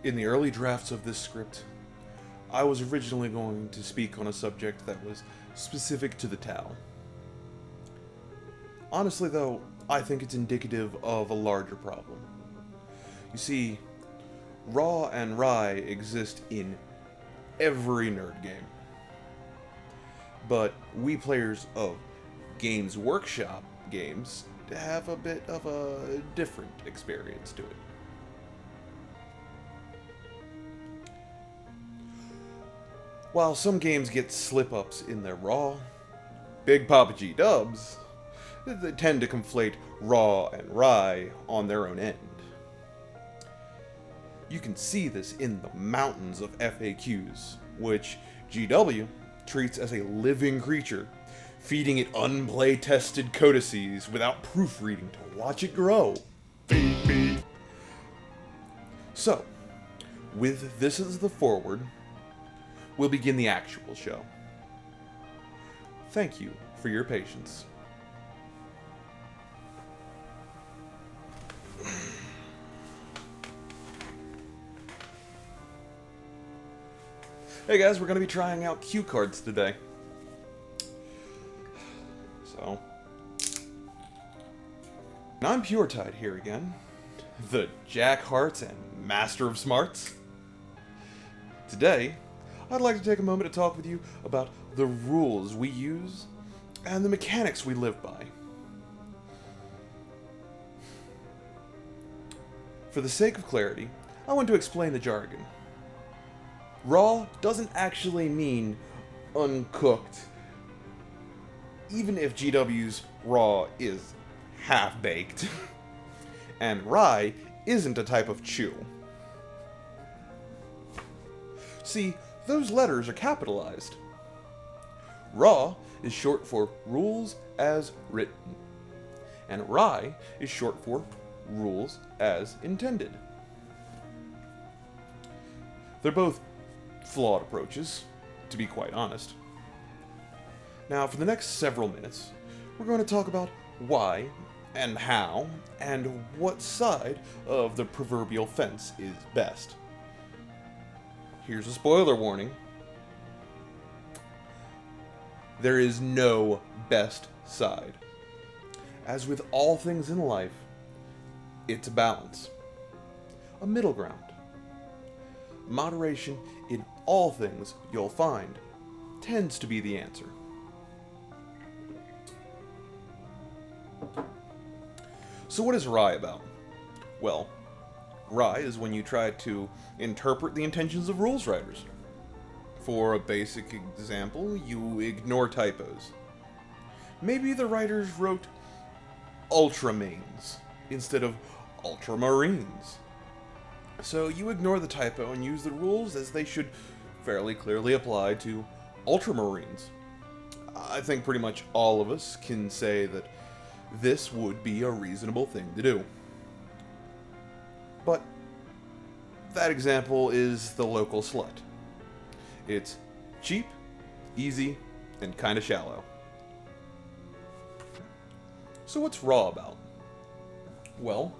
In the early drafts of this script, I was originally going to speak on a subject that was specific to the Tau. Honestly, though, I think it's indicative of a larger problem. You see, Raw and Rye exist in every nerd game. But we players of Games Workshop games have a bit of a different experience to it. While some games get slip-ups in their Raw, Big Papa G dubs, they tend to conflate Raw and Rye on their own end. You can see this in the mountains of FAQs, which GW treats as a living creature, feeding it unplay-tested codices without proofreading to watch it grow. So, with this as the forward, we'll begin the actual show. Thank you for your patience. Hey guys, we're going to be trying out cue cards today. So, I'm Pure Tide here again, the Jack Hearts and Master of Smarts. Today, I'd like to take a moment to talk with you about the rules we use and the mechanics we live by. For the sake of clarity, I want to explain the jargon. Raw doesn't actually mean uncooked, even if GW's raw is half-baked. And rye isn't a type of chew. See, those letters are capitalized. Raw is short for rules as written, and rye is short for rules as intended. They're both flawed approaches, to be quite honest. Now, for the next several minutes, we're going to talk about why and how and what side of the proverbial fence is best. Here's a spoiler warning. There is no best side. As with all things in life, it's a balance. A middle ground. Moderation in all things you'll find tends to be the answer. So what is Rye about? Well, Rye is when you try to interpret the intentions of rules writers. For a basic example, you ignore typos. Maybe the writers wrote ultramains instead of ultramarines. So you ignore the typo and use the rules as they should fairly clearly apply to ultramarines. I think pretty much all of us can say that this would be a reasonable thing to do. But that example is the local slut. It's cheap, easy, and kinda shallow. So what's Raw about? Well,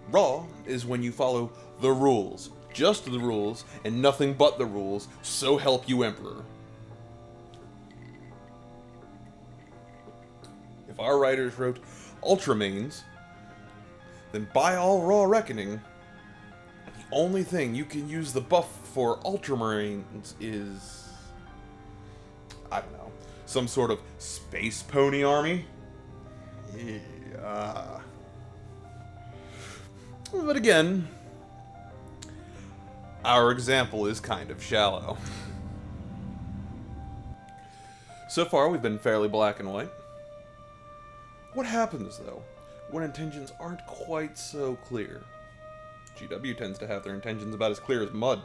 Raw is when you follow the rules, just the rules, and nothing but the rules, so help you Emperor. If our writers wrote Ultramains, then by all Raw reckoning, the only thing you can use the buff for Ultramarines is, I don't know, some sort of space pony army? Yeah. But again, our example is kind of shallow. So far, we've been fairly black and white. What happens, though, when intentions aren't quite so clear? GW tends to have their intentions about as clear as mud.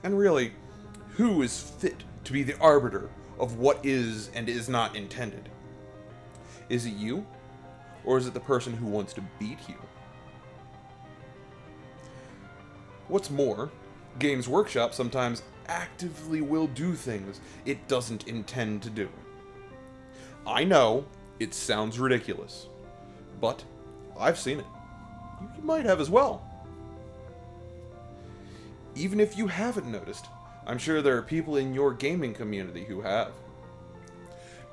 And really, who is fit to be the arbiter of what is and is not intended? Is it you? Or is it the person who wants to beat you? What's more, Games Workshop sometimes actively will do things it doesn't intend to do. I know, it sounds ridiculous, but I've seen it. You might have as well. Even if you haven't noticed, I'm sure there are people in your gaming community who have.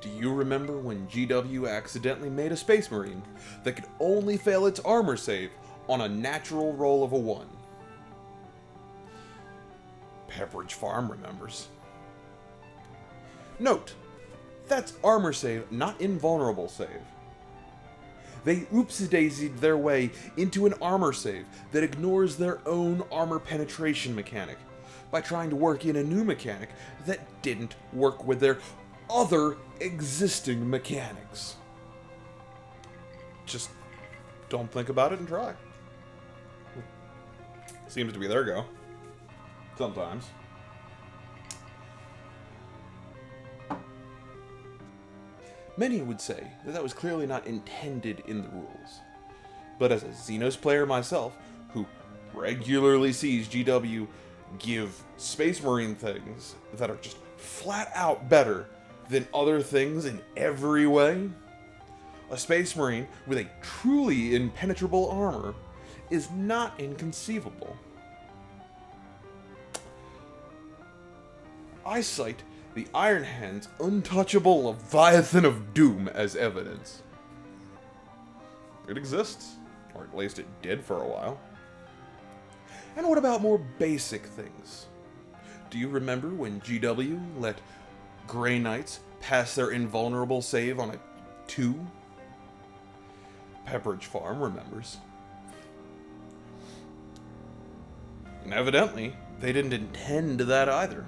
Do you remember when GW accidentally made a Space Marine that could only fail its armor save on a natural roll of a 1? Pepperidge Farm remembers. Note, that's armor save, not invulnerable save. They oopsie-daisied their way into an armor save that ignores their own armor penetration mechanic by trying to work in a new mechanic that didn't work with their other existing mechanics. Just don't think about it and try. Seems to be their go. Sometimes. Many would say that that was clearly not intended in the rules. But as a Xenos player myself, who regularly sees GW give Space Marine things that are just flat out better than other things in every way, a Space Marine with a truly impenetrable armor is not inconceivable. I cite the Iron Hand's untouchable Leviathan of Doom as evidence. It exists, or at least it did for a while. And what about more basic things? Do you remember when GW let Grey Knights pass their invulnerable save on a 2? Pepperidge Farm remembers. And evidently, they didn't intend that either.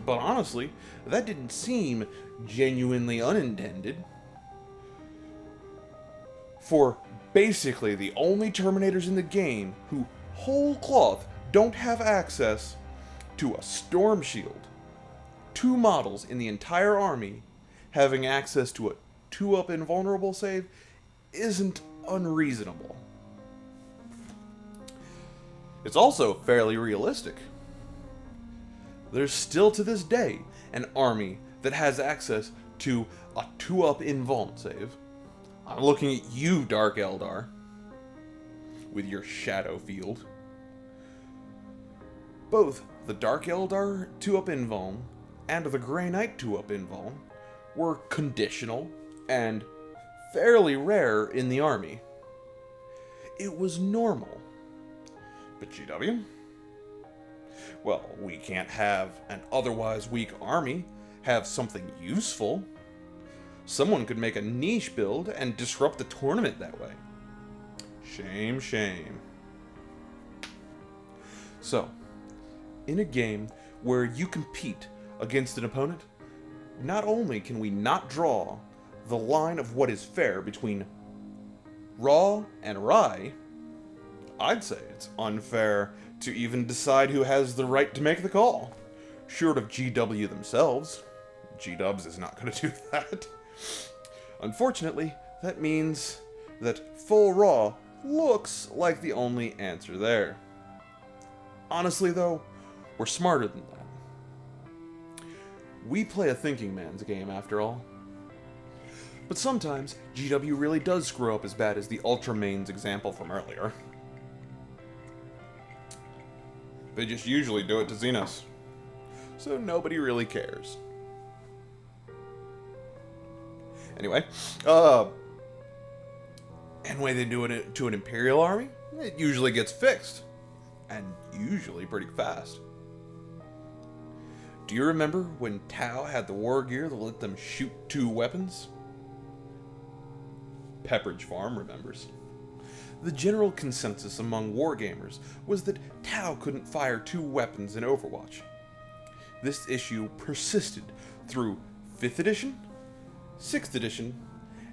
But honestly, that didn't seem genuinely unintended. For basically the only Terminators in the game who whole cloth don't have access to a Storm Shield, 2 models in the entire army having access to a 2-up invulnerable save isn't unreasonable. It's also fairly realistic. There's still to this day an army that has access to a 2-up invuln save. I'm looking at you, Dark Eldar, with your Shadow Field. Both the Dark Eldar 2-up invuln and the Grey Knight 2-up invuln were conditional and fairly rare in the army. It was normal. But GW? Well, we can't have an otherwise weak army have something useful. Someone could make a niche build and disrupt the tournament that way. Shame, shame. So, in a game where you compete against an opponent, not only can we not draw the line of what is fair between Raw and Rye, I'd say it's unfair to even decide who has the right to make the call. Short of GW themselves. G-Dubs is not going to do that. Unfortunately, that means that full Raw looks like the only answer there. Honestly though, we're smarter than that. We play a thinking man's game after all. But sometimes, GW really does screw up as bad as the Ultramain's example from earlier. They just usually do it to Xenos. So nobody really cares. Anyway, and when they do it to an Imperial army, it usually gets fixed. And usually pretty fast. Do you remember when Tau had the war gear that let them shoot 2 weapons? Pepperidge Farm remembers. The general consensus among wargamers was that Tau couldn't fire 2 weapons in Overwatch. This issue persisted through 5th edition, 6th edition,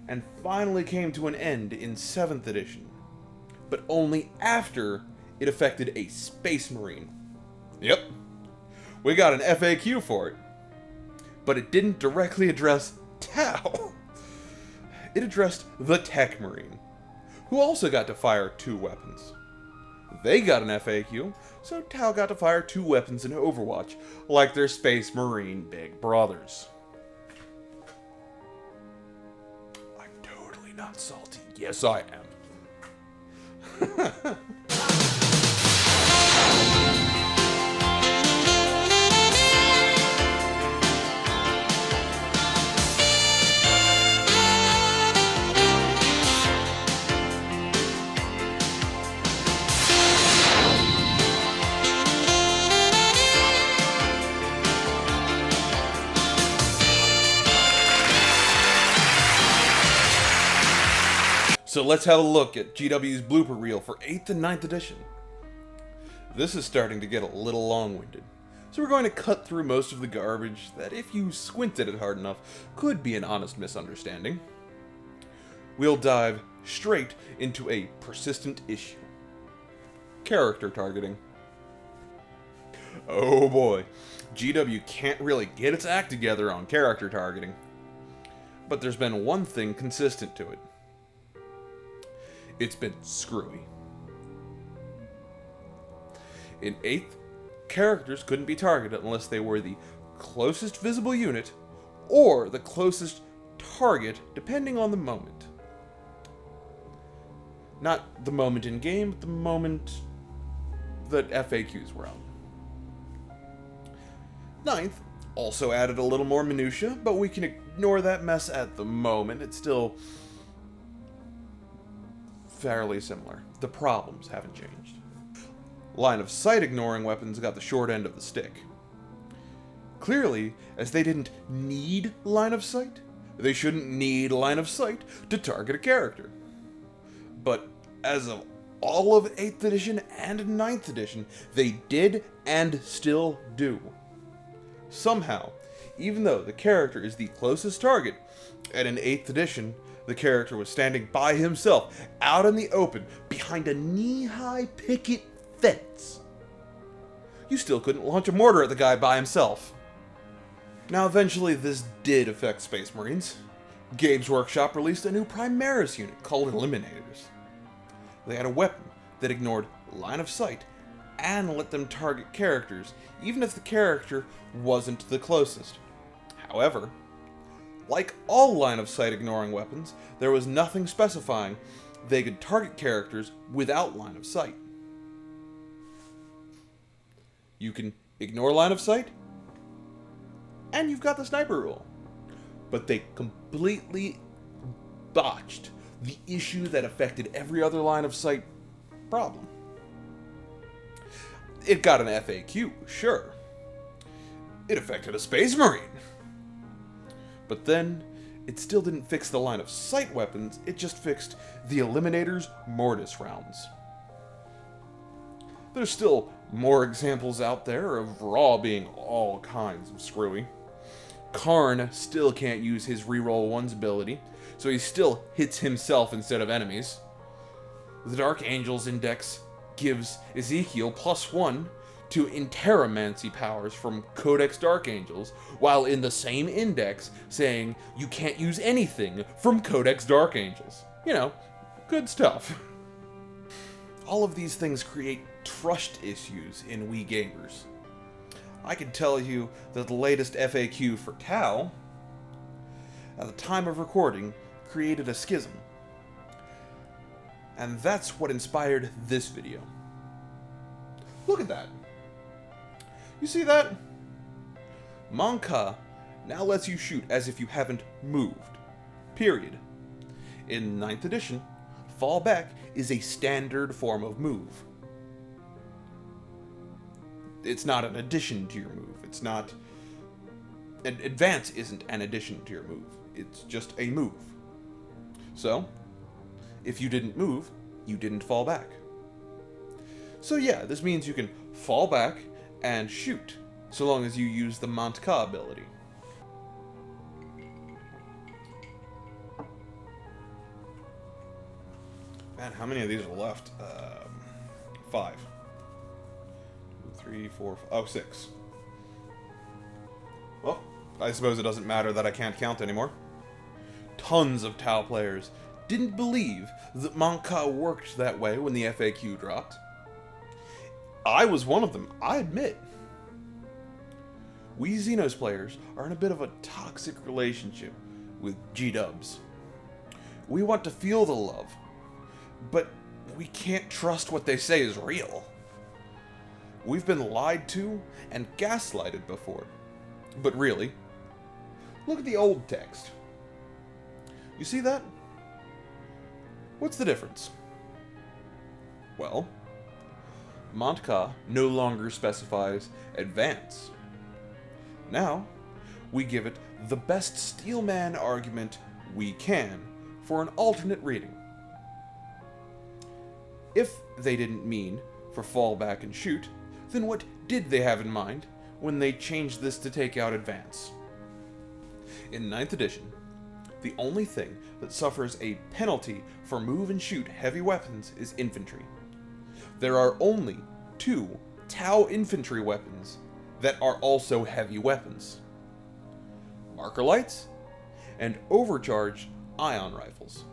and finally came to an end in 7th edition, but only after it affected a Space Marine. Yep, we got an FAQ for it, but it didn't directly address Tau. It addressed the Tech Marine, who also got to fire 2 weapons. They got an FAQ, so Tau got to fire 2 weapons in Overwatch, like their Space Marine big brothers. I'm totally not salty. Yes, I am. So let's have a look at GW's blooper reel for 8th and 9th edition. This is starting to get a little long-winded, so we're going to cut through most of the garbage that, if you squint at it hard enough, could be an honest misunderstanding. We'll dive straight into a persistent issue. Character targeting. Oh boy, GW can't really get its act together on character targeting. But there's been one thing consistent to it. It's been screwy. In 8th, characters couldn't be targeted unless they were the closest visible unit or the closest target, depending on the moment. Not the moment in game, but the moment that FAQs were out. 9th also added a little more minutia, but we can ignore that mess at the moment. It's still fairly similar. The problems haven't changed. Line of sight ignoring weapons got the short end of the stick. Clearly, as they didn't need line of sight, they shouldn't need line of sight to target a character. But as of all of 8th edition and 9th edition, they did and still do. Somehow, even though the character is the closest target, and in 8th edition, the character was standing by himself, out in the open, behind a knee-high picket fence, you still couldn't launch a mortar at the guy by himself. Now eventually this did affect Space Marines. Gabe's Workshop released a new Primaris unit called Eliminators. They had a weapon that ignored line of sight and let them target characters, even if the character wasn't the closest. However, like all line of sight ignoring weapons, there was nothing specifying they could target characters without line of sight. You can ignore line of sight, and you've got the sniper rule. But they completely botched the issue that affected every other line of sight problem. It got an FAQ, sure. It affected a Space Marine. But then, it still didn't fix the line of sight weapons, it just fixed the Eliminator's Mortis rounds. There's still more examples out there of Raw being all kinds of screwy. Karn still can't use his reroll one's ability, so he still hits himself instead of enemies. The Dark Angels Index gives Ezekiel +1 to Interromancy powers from Codex Dark Angels, while in the same index saying you can't use anything from Codex Dark Angels. You know, good stuff. All of these things create trust issues in we gamers. I can tell you that the latest FAQ for Tau, at the time of recording, created a schism. And that's what inspired this video. Look at that. You see that? Monka now lets you shoot as if you haven't moved. Period. In 9th edition, fall back is a standard form of move. It's not an addition to your move. It's not... Advance isn't an addition to your move. It's just a move. So, if you didn't move, you didn't fall back. So yeah, this means you can fall back and shoot, so long as you use the Montka ability. Man, how many of these are left? 5. 2, 3, 4, 5, oh, 6. Well, I suppose it doesn't matter that I can't count anymore. Tons of Tau players didn't believe that Monka worked that way when the FAQ dropped. I was one of them, I admit. We Xenos players are in a bit of a toxic relationship with G-dubs. We want to feel the love, but we can't trust what they say is real. We've been lied to and gaslighted before. But really, look at the old text. You see that? What's the difference? Well, Montka no longer specifies advance. Now, we give it the best Steelman argument we can for an alternate reading. If they didn't mean for fall back and shoot, then what did they have in mind when they changed this to take out advance? In 9th edition, the only thing that suffers a penalty for move and shoot heavy weapons is infantry. There are only 2 Tau infantry weapons that are also heavy weapons: marker lights and overcharged ion rifles,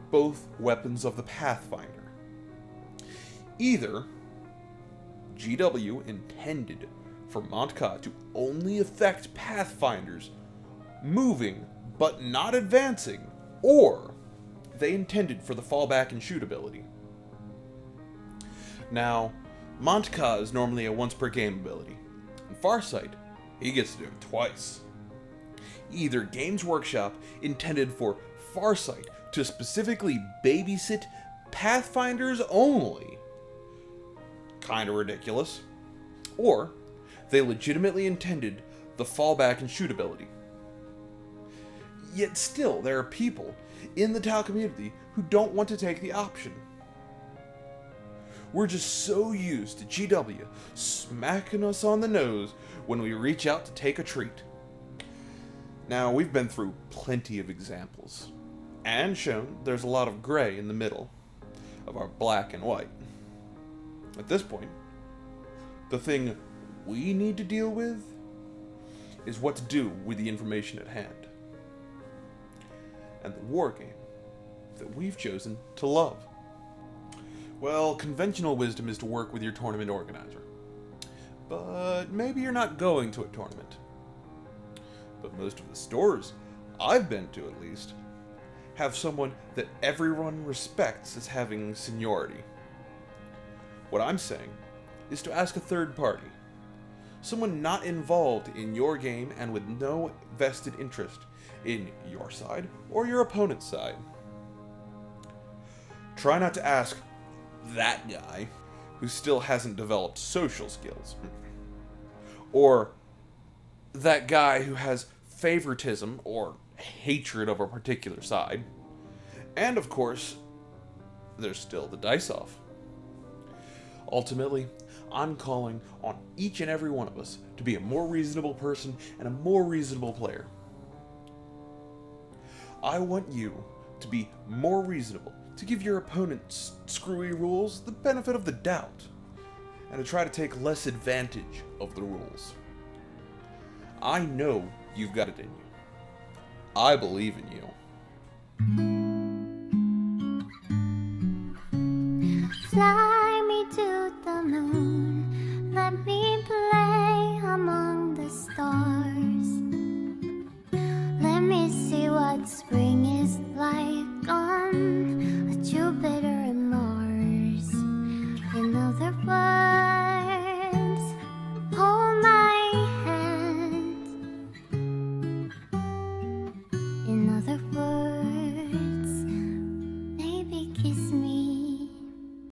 both weapons of the Pathfinder. Either GW intended for Montka to only affect Pathfinders moving but not advancing, or they intended for the fallback and shoot ability. Now, Montka is normally a once per game ability. In Farsight, he gets to do it twice. Either Games Workshop intended for Farsight to specifically babysit Pathfinders only, kinda ridiculous, or they legitimately intended the fallback and shoot ability. Yet still, there are people in the Tau community who don't want to take the option. We're just so used to GW smacking us on the nose when we reach out to take a treat. Now, we've been through plenty of examples, and shown there's a lot of gray in the middle of our black and white. At this point, the thing we need to deal with is what to do with the information at hand. And the war game that we've chosen to love. Well, conventional wisdom is to work with your tournament organizer. But maybe you're not going to a tournament. But most of the stores I've been to, at least, have someone that everyone respects as having seniority. What I'm saying is to ask a third party, someone not involved in your game and with no vested interest in your side or your opponent's side. Try not to ask that guy who still hasn't developed social skills, or that guy who has favoritism or hatred of a particular side. And of course, there's still the dice-off. Ultimately, I'm calling on each and every one of us to be a more reasonable person and a more reasonable player. I want you to be more reasonable, to give your opponent's screwy rules the benefit of the doubt, and to try to take less advantage of the rules. I know you've got it in you. I believe in you.